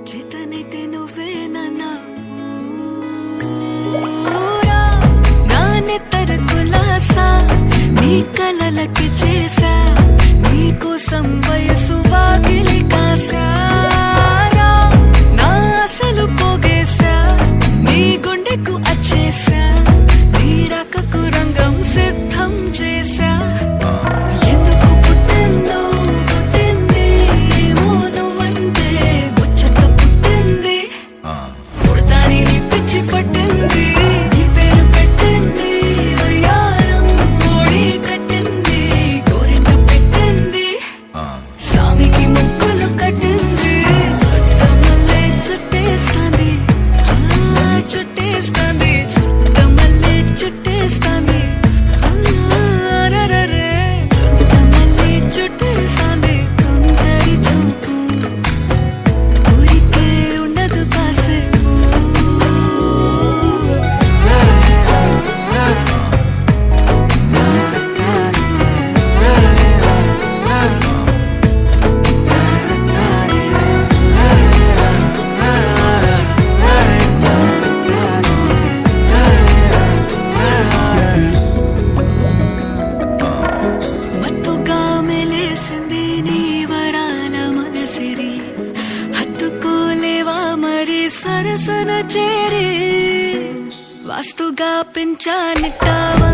చేతనైతే నువ్వే నా పూరా నా నెత్తర కులాసా నీ కలలకి చేసా నీ కోసం వయసు వాకిలి కాసారా నా అసలు పోగేశా నీ గుండెకు అచ్చేసా నీ రకకు రంగం సిద్ధం చేసా ఎందుకు పుట్టిందో పుట్టింది ఏమో నువ్వంటే ముచ్చట పుట్టింది పుడతాని నీ పిచ్చి పట్టింది నీ పేరు పెట్టింది వయ్యారం ఓడి కట్టింది గోరింట పెట్టింది సామికి ముక్కులు కట్టింది చుట్టమల్లే చుట్టేస్తాంది చుట్టేస్తాంది చుట్టమల్లే చుట్టేస్తాంది అరరరే చుట్టమల్లే చుట్టేస్తాంది కొందరి చూపు ఊరికే ఉండదు కాసేపు మత్తుగా మెలేసింది నీ వరాల మగసిరి హత్తుకోలేవా మరి సరసన చేరి వాస్తుగా పెంచానిట్టావా